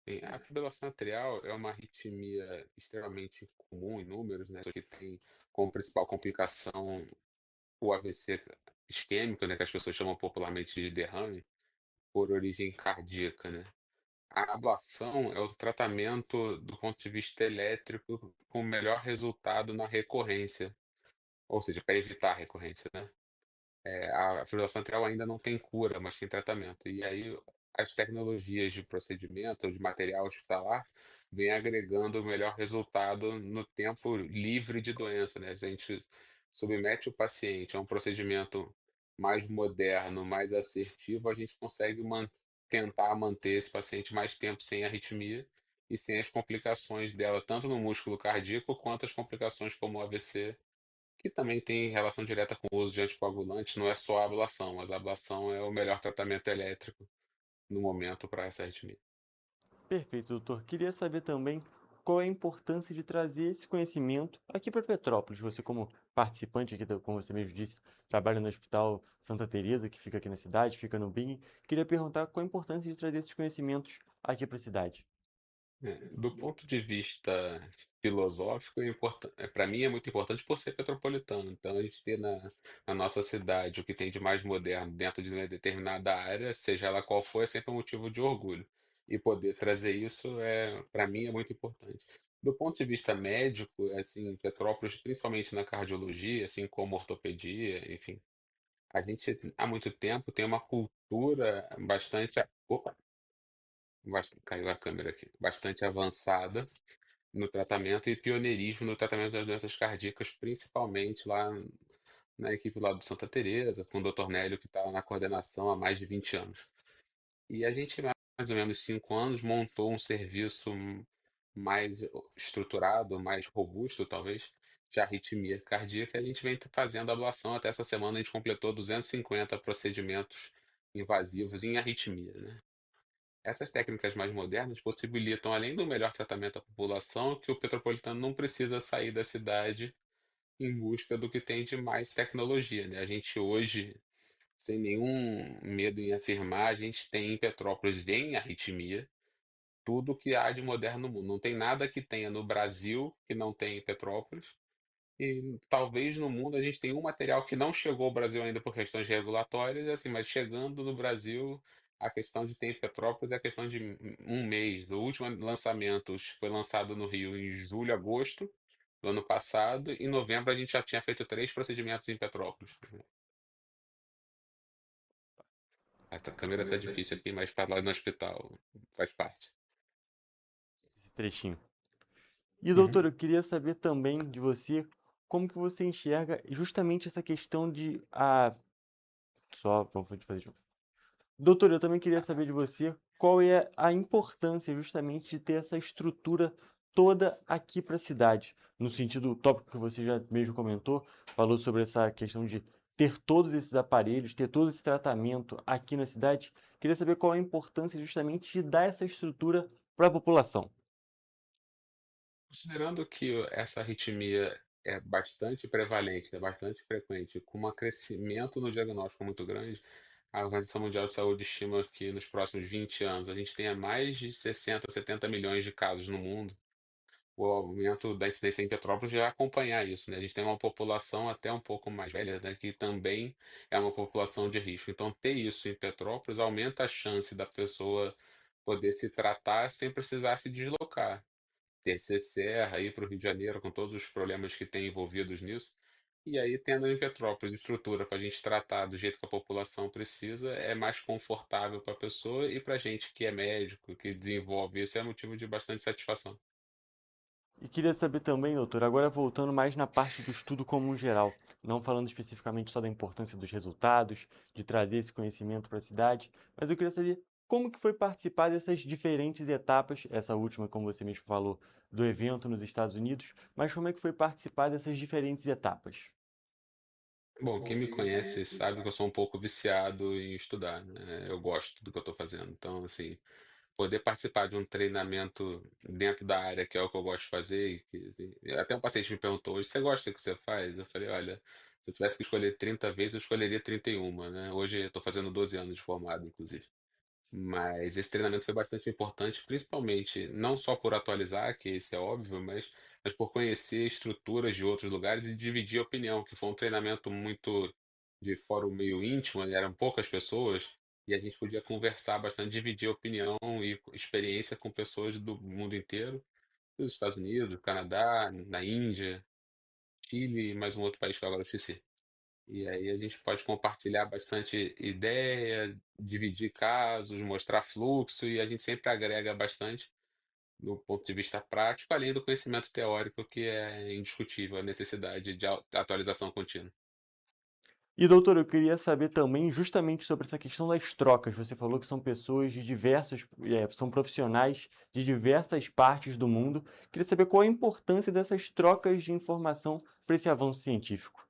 Sim, a fibrilação atrial é uma arritmia extremamente comum em números, né, que tem como principal complicação o AVC isquêmico, né, que as pessoas chamam popularmente de derrame, por origem cardíaca, né. A ablação é o tratamento do ponto de vista elétrico com o melhor resultado na recorrência, ou seja, para evitar a recorrência, né. A fibrilação atrial ainda não tem cura, mas tem tratamento. E aí as tecnologias de procedimento, ou de material hospitalar, vêm agregando o melhor resultado no tempo livre de doença, né. Se a gente submete o paciente a um procedimento mais moderno, mais assertivo, a gente consegue tentar manter esse paciente mais tempo sem arritmia e sem as complicações dela, tanto no músculo cardíaco quanto as complicações como o AVC, que também tem relação direta com o uso de anticoagulantes, não é só a ablação, mas a ablação é o melhor tratamento elétrico no momento para essa arritmia. Perfeito, doutor. Queria saber também qual é a importância de trazer esse conhecimento aqui para Petrópolis. Você, como participante aqui, como você mesmo disse, trabalha no Hospital Santa Teresa, que fica aqui na cidade, fica no BIM. Queria perguntar qual a importância de trazer esses conhecimentos aqui para a cidade. Do ponto de vista filosófico, para mim é muito importante por ser petropolitano. Então, a gente ter na nossa cidade o que tem de mais moderno dentro de uma determinada área, seja ela qual for, é sempre um motivo de orgulho. E poder trazer isso, para mim, é muito importante. Do ponto de vista médico, assim, Petrópolis, principalmente na cardiologia, assim como ortopedia, enfim, a gente há muito tempo tem uma cultura bastante. Opa! Caiu a câmera aqui. Bastante avançada no tratamento e pioneirismo no tratamento das doenças cardíacas, principalmente lá na equipe lá do Santa Teresa, com o Dr. Nélio, que está na coordenação há mais de 20 anos. E a gente, há mais ou menos 5 anos, montou um serviço mais estruturado, mais robusto, talvez, de arritmia cardíaca. E a gente vem fazendo ablação. Até essa semana a gente completou 250 procedimentos invasivos em arritmia, né? Essas técnicas mais modernas possibilitam, além do melhor tratamento à população, que o petropolitano não precisa sair da cidade em busca do que tem de mais tecnologia, né. A gente hoje, sem nenhum medo em afirmar, a gente tem em Petrópolis, em arritmia, tudo o que há de moderno no mundo. Não tem nada que tenha no Brasil que não tem em Petrópolis, e talvez no mundo a gente tenha um material que não chegou ao Brasil ainda por questões regulatórias, assim, mas chegando no Brasil, a questão de ter em Petrópolis é a questão de um mês. O último lançamento foi lançado no Rio em julho, agosto do ano passado, e em novembro a gente já tinha feito 3 procedimentos em Petrópolis. Essa câmera tá difícil aqui, mas falar no hospital faz parte. Esse trechinho. E, Uhum. doutor, eu queria saber também de você como que você enxerga justamente essa questão de só vamos fazer de novo. Doutor, eu também queria saber de você qual é a importância justamente de ter essa estrutura toda aqui para a cidade, no sentido tópico que você já mesmo comentou, falou sobre essa questão de ter todos esses aparelhos, ter todo esse tratamento aqui na cidade. Queria saber qual é a importância justamente de dar essa estrutura para a população. Considerando que essa arritmia é bastante prevalente, é bastante frequente, com um crescimento no diagnóstico muito grande, a Organização Mundial de Saúde estima que nos próximos 20 anos a gente tenha mais de 60, 70 milhões de casos no mundo. O aumento da incidência em Petrópolis já vai acompanhar isso, né? A gente tem uma população até um pouco mais velha, né, que também é uma população de risco. Então, ter isso em Petrópolis aumenta a chance da pessoa poder se tratar sem precisar se deslocar. Descer serra, ir para o Rio de Janeiro com todos os problemas que tem envolvidos nisso, E aí, tendo em Petrópolis estrutura para a gente tratar do jeito que a população precisa, é mais confortável para a pessoa e para a gente que é médico, que desenvolve isso, é motivo de bastante satisfação. E queria saber também, doutor, agora voltando mais na parte do estudo como um geral, não falando especificamente só da importância dos resultados, de trazer esse conhecimento para a cidade, mas eu queria saber como que foi participar dessas diferentes etapas, essa última, como você mesmo falou, do evento nos Estados Unidos, mas como é que foi participar dessas diferentes etapas? Bom, quem me conhece sabe que eu sou um pouco viciado em estudar, né? Eu gosto do que eu estou fazendo. Então, assim, poder participar de um treinamento dentro da área que é o que eu gosto de fazer, e que, assim, até um paciente me perguntou hoje, você gosta do que você faz? Eu falei, olha, se eu tivesse que escolher 30 vezes, eu escolheria 31, né? Hoje eu estou fazendo 12 anos de formado, inclusive. Mas esse treinamento foi bastante importante, principalmente não só por atualizar, que isso é óbvio, mas por conhecer estruturas de outros lugares e dividir opinião, que foi um treinamento muito de fórum meio íntimo, eram poucas pessoas, e a gente podia conversar bastante, dividir opinião e experiência com pessoas do mundo inteiro, dos Estados Unidos, Canadá, na Índia, Chile e mais um outro país que eu agora esqueci. E aí a gente pode compartilhar bastante ideia, dividir casos, mostrar fluxo e a gente sempre agrega bastante do ponto de vista prático, além do conhecimento teórico que é indiscutível, a necessidade de atualização contínua. E doutor, eu queria saber também justamente sobre essa questão das trocas. Você falou que são pessoas de diversas, são profissionais de diversas partes do mundo. Queria saber qual a importância dessas trocas de informação para esse avanço científico.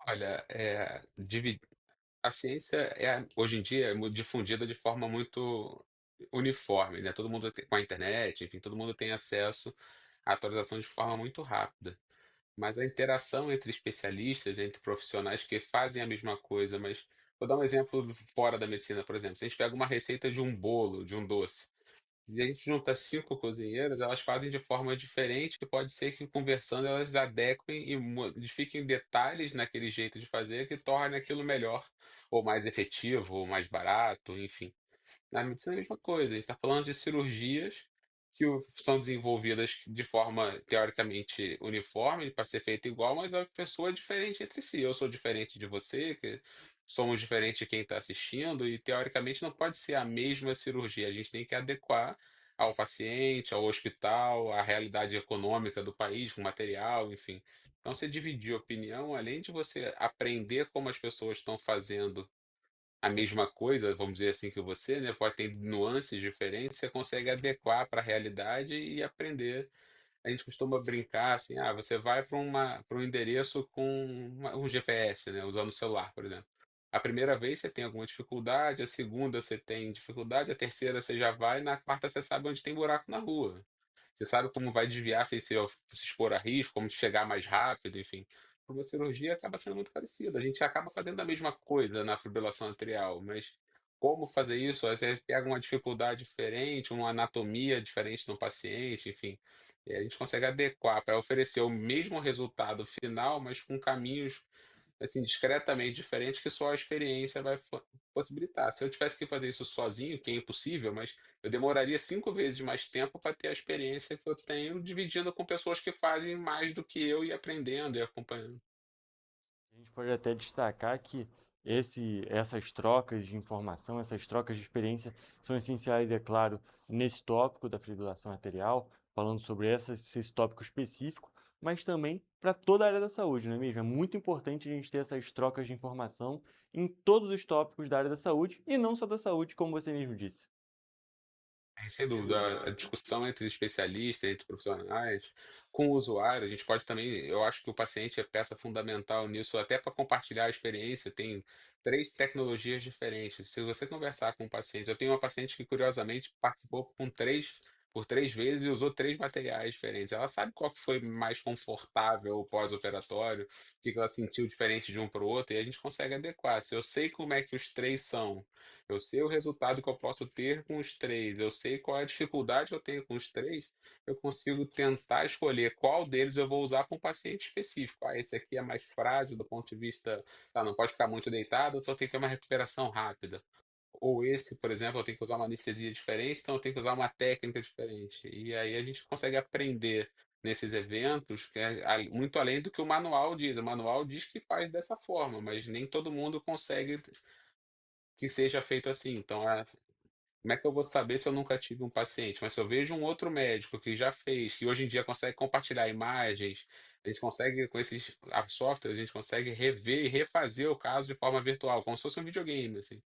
Olha, a ciência é, hoje em dia, difundida de forma muito uniforme, né? Todo mundo com a internet, enfim, todo mundo tem acesso à atualização de forma muito rápida. Mas a interação entre especialistas, entre profissionais que fazem a mesma coisa, mas vou dar um exemplo fora da medicina, por exemplo. Se a gente pega uma receita de um bolo, de um doce, e a gente junta 5 cozinheiras, elas fazem de forma diferente, e pode ser que conversando elas adequem e modifiquem detalhes naquele jeito de fazer que torne aquilo melhor, ou mais efetivo, ou mais barato, enfim. Na medicina é a mesma coisa, a gente está falando de cirurgias que são desenvolvidas de forma teoricamente uniforme, para ser feita igual, mas a pessoa é diferente entre si. Eu sou diferente de você, que somos diferentes de quem está assistindo, e teoricamente não pode ser a mesma cirurgia. A gente tem que adequar ao paciente, ao hospital, à realidade econômica do país, com material, enfim. Então, você dividir opinião, além de você aprender como as pessoas estão fazendo a mesma coisa, vamos dizer assim, que você, né, pode ter nuances diferentes, você consegue adequar para a realidade e aprender. A gente costuma brincar assim: "Ah, você vai para um endereço com um GPS, né, usando o celular, por exemplo. A primeira vez você tem alguma dificuldade, a segunda você tem dificuldade, a terceira você já vai, na quarta você sabe onde tem buraco na rua. Você sabe como vai desviar sem se expor a risco, como chegar mais rápido, enfim. Para uma cirurgia acaba sendo muito parecido. A gente acaba fazendo a mesma coisa na fibrilação atrial, mas como fazer isso? Aí você pega uma dificuldade diferente, uma anatomia diferente no paciente, enfim. E a gente consegue adequar para oferecer o mesmo resultado final, mas com caminhos assim, discretamente diferentes que só a experiência vai possibilitar. Se eu tivesse que fazer isso sozinho, que é impossível, mas eu demoraria 5 vezes mais tempo para ter a experiência que eu tenho, dividindo com pessoas que fazem mais do que eu e aprendendo e acompanhando. A gente pode até destacar que essas trocas de informação, essas trocas de experiência são essenciais, é claro, nesse tópico da fibrilação arterial, falando sobre esse tópico específico, mas também para toda a área da saúde, não é mesmo? É muito importante a gente ter essas trocas de informação em todos os tópicos da área da saúde e não só da saúde, como você mesmo disse. Sem dúvida, a discussão entre especialistas, entre profissionais, com o usuário, a gente pode também, eu acho que o paciente é peça fundamental nisso, até para compartilhar a experiência. Tem 3 tecnologias diferentes. Se você conversar com o paciente, eu tenho uma paciente que curiosamente participou por 3 vezes e usou 3 materiais diferentes. Ela sabe qual que foi mais confortável pós-operatório, o que que ela sentiu diferente de um para o outro, e a gente consegue adequar. Se eu sei como é que os 3 são, eu sei o resultado que eu posso ter com os 3, eu sei qual é a dificuldade que eu tenho com os 3, eu consigo tentar escolher qual deles eu vou usar com um paciente específico. Ah, esse aqui é mais frágil do ponto de vista, tá, não pode ficar muito deitado, então tem que ter uma recuperação rápida. Ou esse, por exemplo, eu tenho que usar uma anestesia diferente, então eu tenho que usar uma técnica diferente. E aí a gente consegue aprender nesses eventos que é muito além do que o manual diz. O manual diz que faz dessa forma, mas nem todo mundo consegue que seja feito assim. Então, como é que eu vou saber se eu nunca tive um paciente? Mas se eu vejo um outro médico que já fez, que hoje em dia consegue compartilhar imagens, a gente consegue, com esses softwares, a gente consegue rever e refazer o caso de forma virtual, como se fosse um videogame, assim.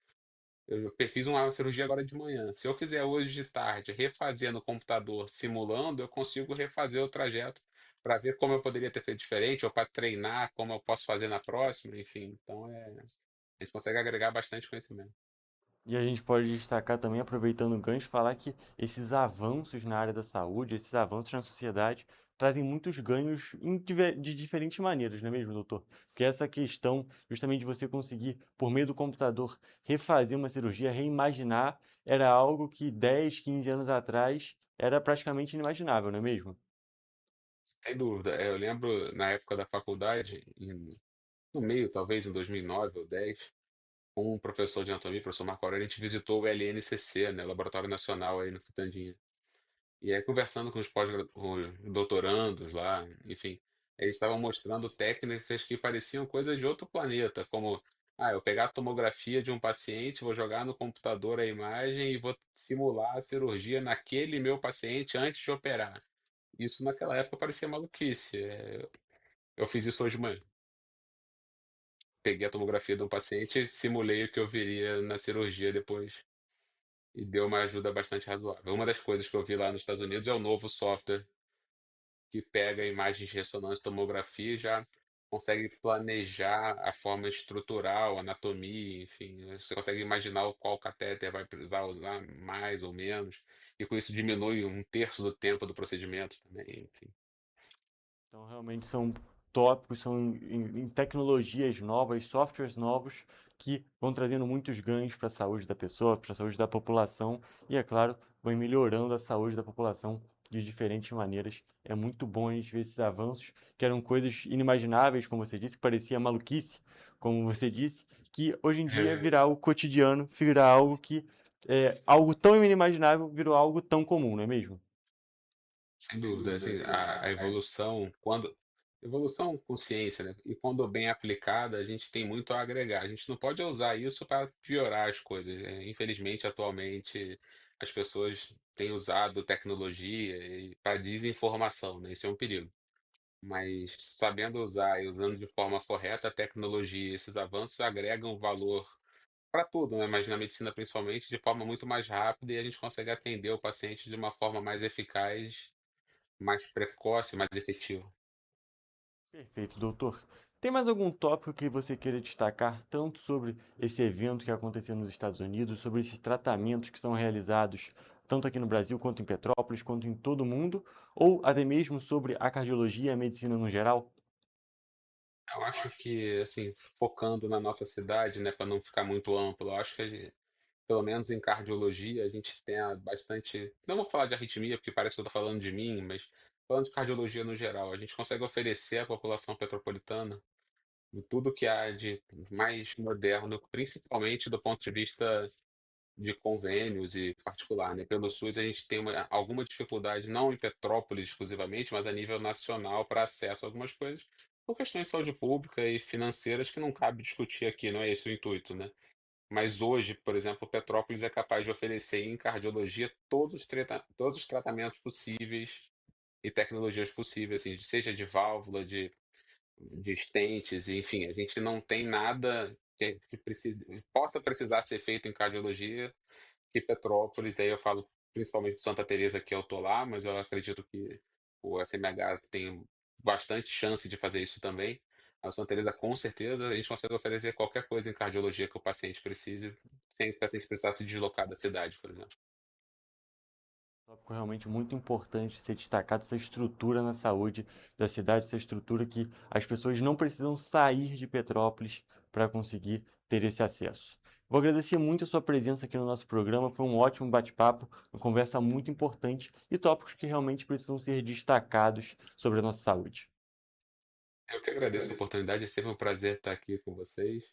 Eu fiz uma cirurgia agora de manhã. Se eu quiser hoje de tarde refazer no computador simulando, eu consigo refazer o trajeto para ver como eu poderia ter feito diferente ou para treinar como eu posso fazer na próxima, enfim. Então a gente consegue agregar bastante conhecimento. E a gente pode destacar também, aproveitando o gancho, falar que esses avanços na área da saúde, esses avanços na sociedade, trazem muitos ganhos de diferentes maneiras, não é mesmo, doutor? Porque essa questão, justamente de você conseguir, por meio do computador, refazer uma cirurgia, reimaginar, era algo que 10, 15 anos atrás era praticamente inimaginável, não é mesmo? Sem dúvida. Eu lembro na época da faculdade, no meio, talvez em 2009 ou 10, com um professor de anatomia, o professor Marco Aurélio, a gente visitou o LNCC, né, Laboratório Nacional aí no Quitandinha. E aí conversando com com os doutorandos lá, enfim, eles estavam mostrando técnicas que pareciam coisa de outro planeta, como, eu pegar a tomografia de um paciente, vou jogar no computador a imagem e vou simular a cirurgia naquele meu paciente antes de operar. Isso naquela época parecia maluquice. Eu fiz isso hoje de manhã. Peguei a tomografia de um paciente, simulei o que eu veria na cirurgia depois. E deu uma ajuda bastante razoável. Uma das coisas que eu vi lá nos Estados Unidos é o novo software que pega imagens de ressonância e tomografia e já consegue planejar a forma estrutural, anatomia, enfim. Você consegue imaginar qual catéter vai precisar usar mais ou menos. E com isso diminui 1/3 do tempo do procedimento também, enfim. Então, realmente são tópicos, são em tecnologias novas, softwares novos, que vão trazendo muitos ganhos para a saúde da pessoa, para a saúde da população e, é claro, vão melhorando a saúde da população de diferentes maneiras. É muito bom a gente ver esses avanços, que eram coisas inimagináveis, como você disse, que parecia maluquice, como você disse, que hoje em dia virar o cotidiano, virar algo que é algo tão inimaginável, virou algo tão comum, não é mesmo? Sem dúvida, assim, a evolução, quando evolução com ciência, né, e quando bem aplicada, a gente tem muito a agregar. A gente não pode usar isso para piorar as coisas. Infelizmente, atualmente, as pessoas têm usado tecnologia para desinformação, né, isso é um perigo. Mas sabendo usar e usando de forma correta a tecnologia e esses avanços agregam valor para tudo, né, mas na medicina principalmente, de forma muito mais rápida e a gente consegue atender o paciente de uma forma mais eficaz, mais precoce, mais efetivo. Perfeito, doutor. Tem mais algum tópico que você queira destacar, tanto sobre esse evento que aconteceu nos Estados Unidos, sobre esses tratamentos que são realizados tanto aqui no Brasil, quanto em Petrópolis, quanto em todo o mundo, ou até mesmo sobre a cardiologia e a medicina no geral? Eu acho que, assim, focando na nossa cidade, né, para não ficar muito amplo, eu acho que, pelo menos em cardiologia, a gente tem bastante. Não vou falar de arritmia, porque parece que eu estou falando de mim, mas falando de cardiologia no geral, a gente consegue oferecer à população petropolitana de tudo que há de mais moderno, principalmente do ponto de vista de convênios e particular, né? Pelo SUS, a gente tem alguma dificuldade, não em Petrópolis exclusivamente, mas a nível nacional para acesso a algumas coisas, por questões de saúde pública e financeiras que não cabe discutir aqui, não é esse o intuito, né? Mas hoje, por exemplo, Petrópolis é capaz de oferecer em cardiologia todos os tratamentos possíveis e tecnologias possíveis, assim, seja de válvula, de stents, enfim, a gente não tem nada que possa precisar ser feito em cardiologia que Petrópolis, aí eu falo principalmente de Santa Teresa que eu tô lá, mas eu acredito que o SMH tem bastante chance de fazer isso também. A Santa Teresa com certeza a gente consegue oferecer qualquer coisa em cardiologia que o paciente precise, sem o paciente precisar se deslocar da cidade, por exemplo. Tópico realmente muito importante ser destacado, essa estrutura na saúde da cidade, essa estrutura que as pessoas não precisam sair de Petrópolis para conseguir ter esse acesso. Vou agradecer muito a sua presença aqui no nosso programa, foi um ótimo bate-papo, uma conversa muito importante e tópicos que realmente precisam ser destacados sobre a nossa saúde. Eu que agradeço a oportunidade, é sempre um prazer estar aqui com vocês.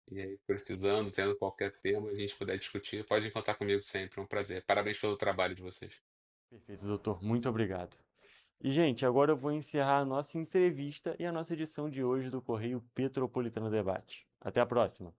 E aí, precisando, tendo qualquer tema, a gente puder discutir, pode contar comigo sempre, é um prazer. Parabéns pelo trabalho de vocês. Perfeito, doutor, muito obrigado. E, gente, agora eu vou encerrar a nossa entrevista e a nossa edição de hoje do Correio Petropolitano Debate. Até a próxima!